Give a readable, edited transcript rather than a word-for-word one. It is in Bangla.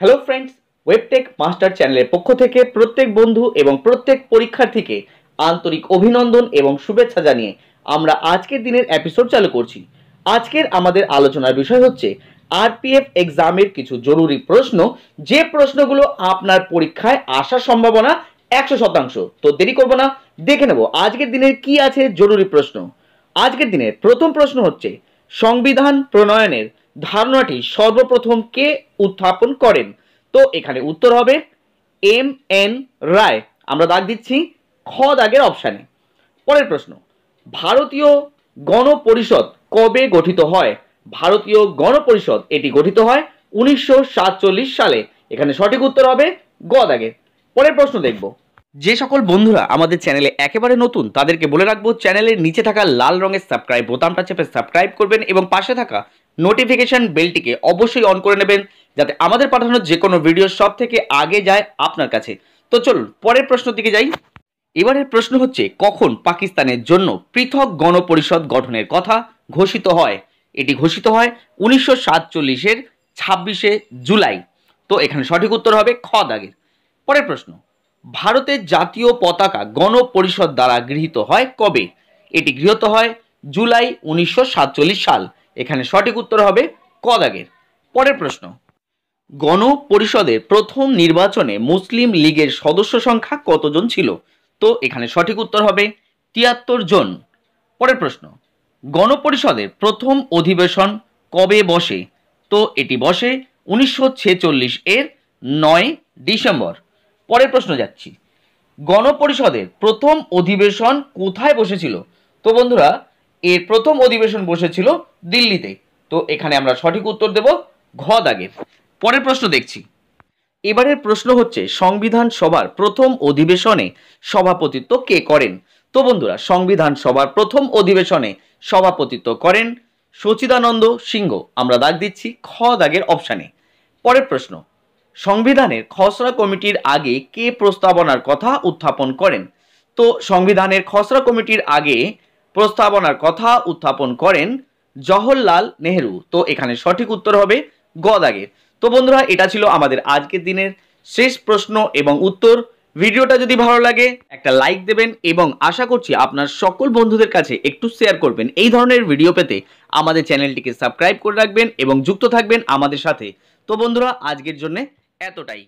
হ্যালো ফ্রেন্ডস, ওয়েবটেক মাস্টার চ্যানেলের পক্ষ থেকে প্রত্যেক বন্ধু এবং প্রত্যেক পরীক্ষার্থীকে আন্তরিক অভিনন্দন এবং শুভেচ্ছা জানিয়ে আমরা আজকের দিনের এপিসোড চালু করছি। আজকের আমাদের আলোচনার বিষয় হচ্ছে আরপিএফ এক্সামের কিছু জরুরি প্রশ্ন, যে প্রশ্নগুলো আপনার পরীক্ষায় আসার সম্ভাবনা 100%। তো দেরি করব না, দেখে নেব আজকের দিনের কি আছে জরুরি প্রশ্ন। আজকের দিনের প্রথম প্রশ্ন হচ্ছে, সংবিধান প্রণয়নের ধারণাটি সর্বপ্রথম কে উত্থাপন করেন? তো এখানে উত্তর হবে এম.এন. রায়। আমরা দাগ দিচ্ছি খ দাগের অপশানে। পরের প্রশ্ন, ভারতীয় গণপরিষদ কবে গঠিত হয়? ভারতীয় গণপরিষদ এটি গঠিত হয় 1947 সালে। এখানে সঠিক উত্তর হবে গ দাগের। পরের প্রশ্ন দেখব। যে সকল বন্ধুরা আমাদের চ্যানেলে একেবারে নতুন তাদেরকে বলে রাখবো, চ্যানেলের নিচে থাকা লাল রঙের সাবস্ক্রাইব বোতামটা চেপে সাবস্ক্রাইব করবেন এবং পাশে থাকা নোটিফিকেশন বেলটিকে অবশ্যই অন করে নেবেন, যাতে আমাদের পাঠানো যে কোনো ভিডিও সব থেকে আগে যায় আপনার কাছে। তো চলুন পরের প্রশ্নের দিকে যাই। এবারের প্রশ্ন হচ্ছে, কখন পাকিস্তানের জন্য পৃথক গণপরিষদ গঠনের কথা ঘোষিত হয়? এটি ঘোষিত হয় 1947-এর 26শে জুলাই। তো এখানে সঠিক উত্তর হবে খ দাগের। পরের প্রশ্ন, ভারতের জাতীয় পতাকা গণপরিষদ দ্বারা গৃহীত হয় কবে? এটি গৃহীত হয় জুলাই 1947 সাল। এখানে সঠিক উত্তর হবে ক দাগের। পরের প্রশ্ন, গণপরিষদের প্রথম নির্বাচনে মুসলিম লীগের সদস্য সংখ্যা কতজন ছিল? তো এখানে সঠিক উত্তর হবে 73 জন। পরের প্রশ্ন, গণপরিষদের প্রথম অধিবেশন কবে বসে? তো এটি বসে 1946 এর 9 ডিসেম্বর। পরের প্রশ্ন যাচ্ছি, গণপরিষদের প্রথম অধিবেশন কোথায় বসেছিল? তো বন্ধুরা, এর প্রথম অধিবেশন বসেছিল দিল্লিতে। তো এখানে আমরা সঠিক উত্তর দেব ঘ দাগের। পরের প্রশ্ন দেখছি। এবারের প্রশ্ন হচ্ছে, সংবিধান সভার প্রথম অধিবেশনে সভাপতিত্ব কে করেন? তো বন্ধুরা, সংবিধান সভার প্রথম অধিবেশনে সভাপতিত্ব করেন সচিদানন্দ সিংহ। আমরা দাগ দিচ্ছি খ দাগের অপশানে। পরের প্রশ্ন, সংবিধানের খসড়া কমিটির আগে কে প্রস্তাবনার কথা উত্থাপন করেন? তো সংবিধানের খসড়া কমিটির আগে প্রস্তাবনার কথা উত্থাপন করেন জওহরলাল নেহেরু। তো এখানে সঠিক উত্তর হবে গ দাগের। তো বন্ধুরা, এটা ছিল আমাদের আজকের দিনের শেষ প্রশ্ন এবং উত্তর। ভিডিওটা যদি ভালো লাগে একটা লাইক দেবেন এবং আশা করছি আপনার সকল বন্ধুদের কাছে একটু শেয়ার করবেন। এই ধরনের ভিডিও পেতে আমাদের চ্যানেলটিকে সাবস্ক্রাইব করে রাখবেন এবং যুক্ত থাকবেন আমাদের সাথে। তো বন্ধুরা, আজকের জন্য এতটাই।